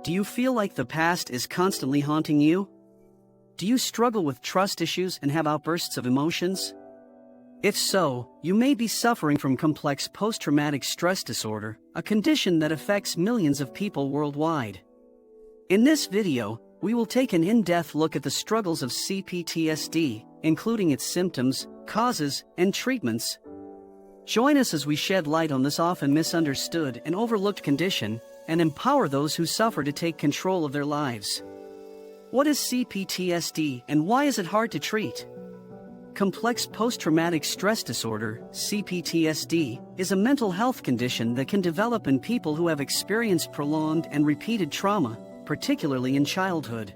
Do you feel like the past is constantly haunting you? Do you struggle with trust issues and have outbursts of emotions? If so, you may be suffering from complex post-traumatic stress disorder, a condition that affects millions of people worldwide. In this video, we will take an in-depth look at the struggles of CPTSD, including its symptoms, causes, and treatments. Join us as we shed light on this often misunderstood and overlooked condition, and empower those who suffer to take control of their lives. What is CPTSD and why is it hard to treat? Complex post-traumatic stress disorder, CPTSD, is a mental health condition that can develop in people who have experienced prolonged and repeated trauma, particularly in childhood.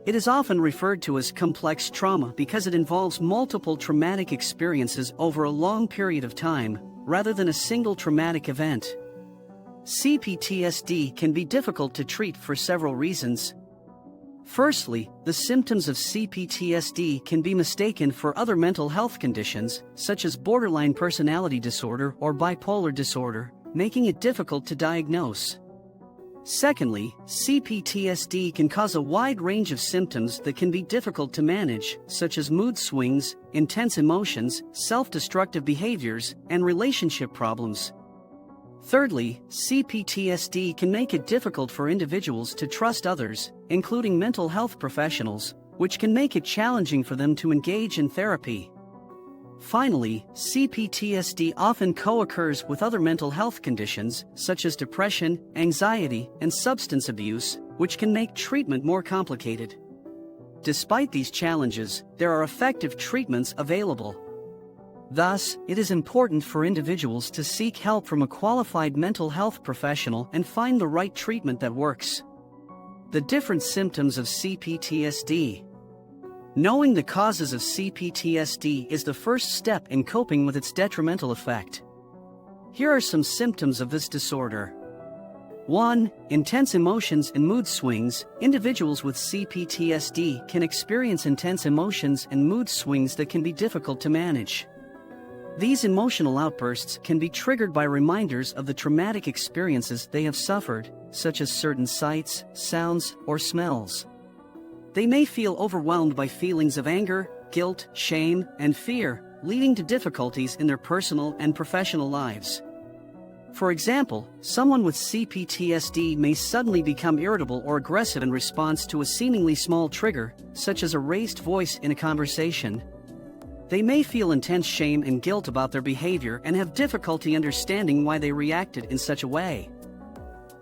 It is often referred to as complex trauma because it involves multiple traumatic experiences over a long period of time, rather than a single traumatic event. CPTSD can be difficult to treat for several reasons. Firstly, the symptoms of CPTSD can be mistaken for other mental health conditions, such as borderline personality disorder or bipolar disorder, making it difficult to diagnose. Secondly, CPTSD can cause a wide range of symptoms that can be difficult to manage, such as mood swings, intense emotions, self-destructive behaviors, and relationship problems. Thirdly, CPTSD can make it difficult for individuals to trust others, including mental health professionals, which can make it challenging for them to engage in therapy. Finally, CPTSD often co-occurs with other mental health conditions, such as depression, anxiety, and substance abuse, which can make treatment more complicated. Despite these challenges, there are effective treatments available. Thus, it is important for individuals to seek help from a qualified mental health professional and find the right treatment that works. The different symptoms of CPTSD. Knowing the causes of CPTSD is the first step in coping with its detrimental effect. Here are some symptoms of this disorder. 1. Intense emotions and mood swings. Individuals with CPTSD can experience intense emotions and mood swings that can be difficult to manage. These emotional outbursts can be triggered by reminders of the traumatic experiences they have suffered, such as certain sights, sounds, or smells. They may feel overwhelmed by feelings of anger, guilt, shame, and fear, leading to difficulties in their personal and professional lives. For example, someone with CPTSD may suddenly become irritable or aggressive in response to a seemingly small trigger, such as a raised voice in a conversation. They may feel intense shame and guilt about their behavior and have difficulty understanding why they reacted in such a way.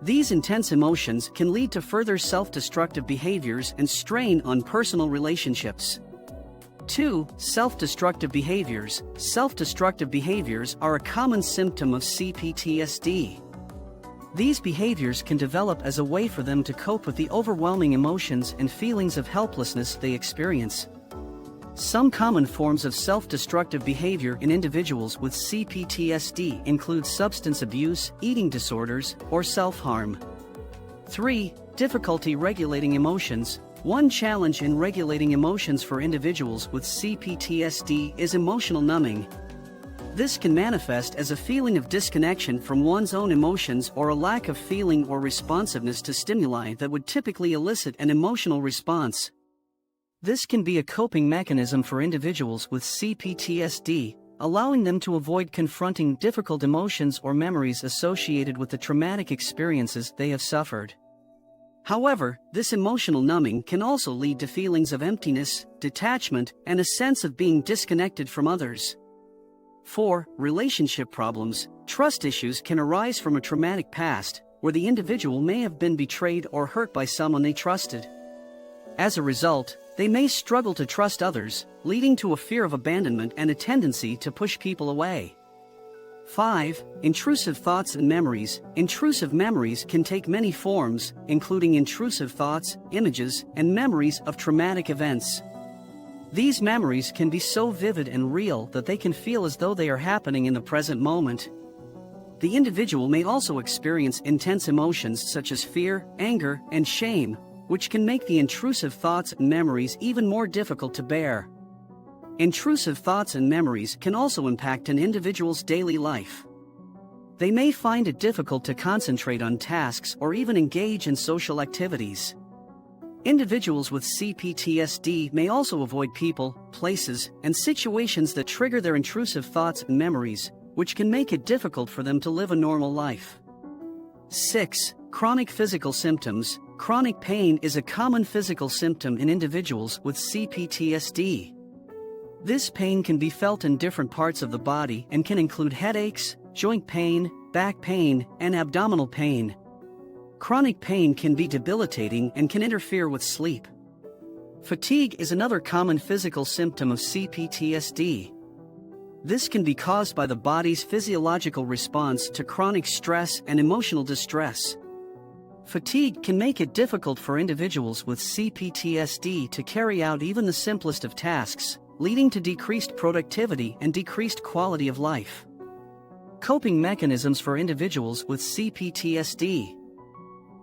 These intense emotions can lead to further self-destructive behaviors and strain on personal relationships. 2. Self-destructive behaviors. Self-destructive behaviors are a common symptom of CPTSD. These behaviors can develop as a way for them to cope with the overwhelming emotions and feelings of helplessness they experience. Some common forms of self-destructive behavior in individuals with CPTSD include substance abuse, eating disorders, or self-harm. 3. Difficulty regulating emotions. One challenge in regulating emotions for individuals with CPTSD is emotional numbing. This can manifest as a feeling of disconnection from one's own emotions or a lack of feeling or responsiveness to stimuli that would typically elicit an emotional response. This can be a coping mechanism for individuals with CPTSD, allowing them to avoid confronting difficult emotions or memories associated with the traumatic experiences they have suffered. However, this emotional numbing can also lead to feelings of emptiness, detachment, and a sense of being disconnected from others. 4. Relationship problems. Trust issues can arise from a traumatic past, where the individual may have been betrayed or hurt by someone they trusted. As a result, they may struggle to trust others, leading to a fear of abandonment and a tendency to push people away. 5. Intrusive thoughts and memories. Intrusive memories can take many forms, including intrusive thoughts, images, and memories of traumatic events. These memories can be so vivid and real that they can feel as though they are happening in the present moment. The individual may also experience intense emotions such as fear, anger, and shame, which can make the intrusive thoughts and memories even more difficult to bear. Intrusive thoughts and memories can also impact an individual's daily life. They may find it difficult to concentrate on tasks or even engage in social activities. Individuals with CPTSD may also avoid people, places, and situations that trigger their intrusive thoughts and memories, which can make it difficult for them to live a normal life. 6. Chronic physical symptoms. Chronic pain is a common physical symptom in individuals with CPTSD. This pain can be felt in different parts of the body and can include headaches, joint pain, back pain, and abdominal pain. Chronic pain can be debilitating and can interfere with sleep. Fatigue is another common physical symptom of CPTSD. This can be caused by the body's physiological response to chronic stress and emotional distress. Fatigue can make it difficult for individuals with CPTSD to carry out even the simplest of tasks, leading to decreased productivity and decreased quality of life. Coping mechanisms for individuals with CPTSD.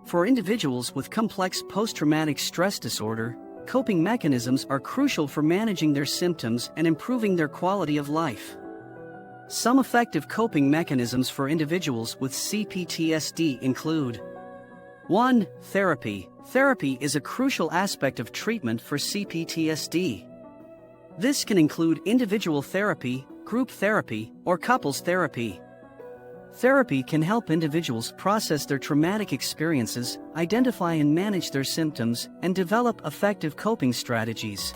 For individuals with complex post-traumatic stress disorder, coping mechanisms are crucial for managing their symptoms and improving their quality of life. Some effective coping mechanisms for individuals with CPTSD include: 1. Therapy. Therapy is a crucial aspect of treatment for CPTSD. This can include individual therapy, group therapy, or couples therapy. Therapy can help individuals process their traumatic experiences, identify and manage their symptoms, and develop effective coping strategies.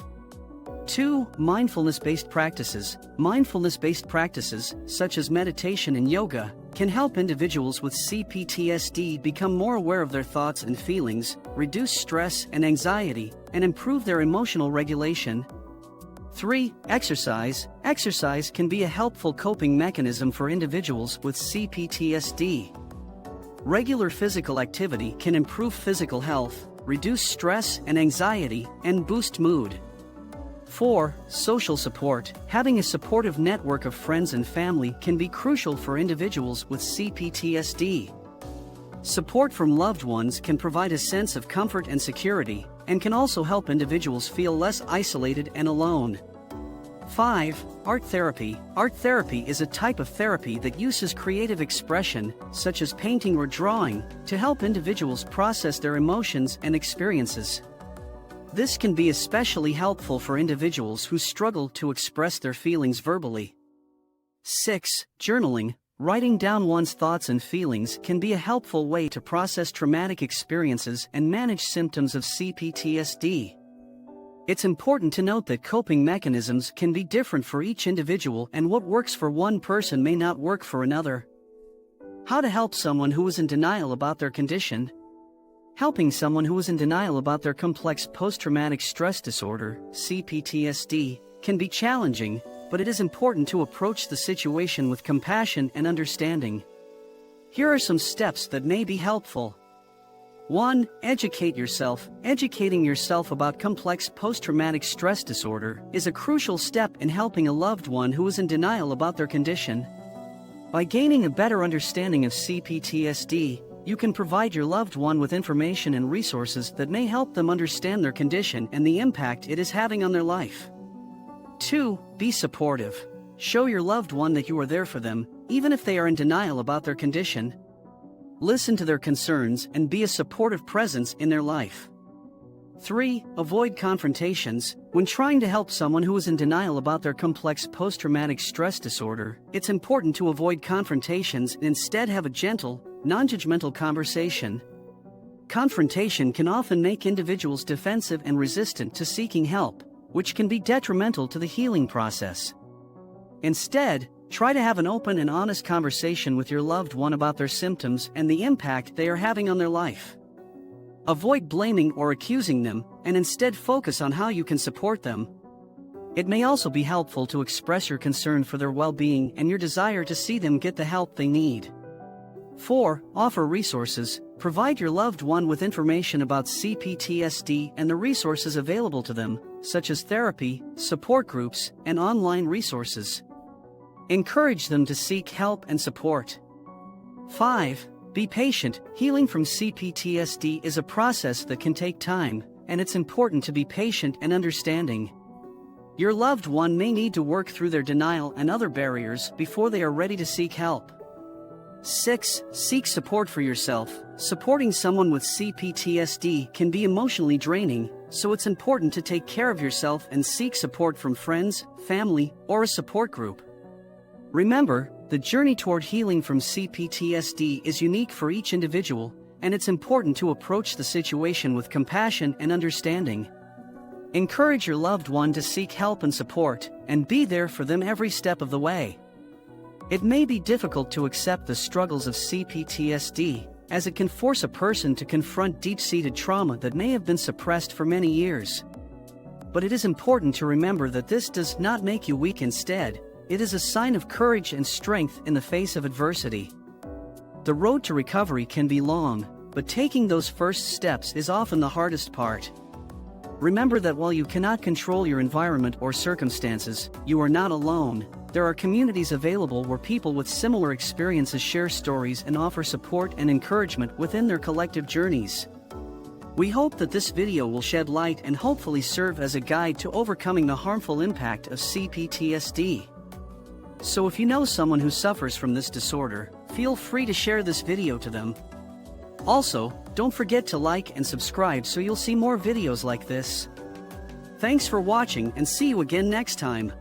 2. Mindfulness-based practices. Mindfulness-based practices, such as meditation and yoga, can help individuals with CPTSD become more aware of their thoughts and feelings, reduce stress and anxiety, and improve their emotional regulation. 3. Exercise. Exercise can be a helpful coping mechanism for individuals with CPTSD. Regular physical activity can improve physical health, reduce stress and anxiety, and boost mood. 4. Social support. Having a supportive network of friends and family can be crucial for individuals with CPTSD. Support from loved ones can provide a sense of comfort and security, and can also help individuals feel less isolated and alone. 5. Art therapy. Art therapy is a type of therapy that uses creative expression, such as painting or drawing, to help individuals process their emotions and experiences. This can be especially helpful for individuals who struggle to express their feelings verbally. 6. Journaling. Writing down one's thoughts and feelings can be a helpful way to process traumatic experiences and manage symptoms of CPTSD. It's important to note that coping mechanisms can be different for each individual, and what works for one person may not work for another. How to help someone who is in denial about their condition. Helping someone who is in denial about their complex post-traumatic stress disorder, CPTSD, can be challenging, but it is important to approach the situation with compassion and understanding. Here are some steps that may be helpful. 1. Educate yourself. Educating yourself about complex post-traumatic stress disorder is a crucial step in helping a loved one who is in denial about their condition. By gaining a better understanding of CPTSD, you can provide your loved one with information and resources that may help them understand their condition and the impact it is having on their life. 2. Be supportive. Show your loved one that you are there for them, even if they are in denial about their condition. Listen to their concerns and be a supportive presence in their life. 3. Avoid confrontations. When trying to help someone who is in denial about their complex post-traumatic stress disorder, it's important to avoid confrontations and instead have a gentle, non-judgmental conversation. Confrontation can often make individuals defensive and resistant to seeking help, which can be detrimental to the healing process. Instead, try to have an open and honest conversation with your loved one about their symptoms and the impact they are having on their life. Avoid blaming or accusing them, and instead focus on how you can support them. It may also be helpful to express your concern for their well-being and your desire to see them get the help they need. 4. Offer resources. Provide your loved one with information about CPTSD and the resources available to them, such as therapy, support groups, and online resources. Encourage them to seek help and support. 5. Be patient. Healing from CPTSD is a process that can take time, and it's important to be patient and understanding. Your loved one may need to work through their denial and other barriers before they are ready to seek help. 6. Seek support for yourself. Supporting someone with CPTSD can be emotionally draining, so it's important to take care of yourself and seek support from friends, family, or a support group. Remember, the journey toward healing from CPTSD is unique for each individual, and it's important to approach the situation with compassion and understanding. Encourage your loved one to seek help and support, and be there for them every step of the way. It may be difficult to accept the struggles of CPTSD, as it can force a person to confront deep-seated trauma that may have been suppressed for many years. But it is important to remember that this does not make you weak. Instead, it is a sign of courage and strength in the face of adversity. The road to recovery can be long, but taking those first steps is often the hardest part. Remember that while you cannot control your environment or circumstances, you are not alone. There are communities available where people with similar experiences share stories and offer support and encouragement within their collective journeys. We hope that this video will shed light and hopefully serve as a guide to overcoming the harmful impact of CPTSD. So if you know someone who suffers from this disorder, feel free to share this video to them. Also, don't forget to like and subscribe so you'll see more videos like this. Thanks for watching and see you again next time.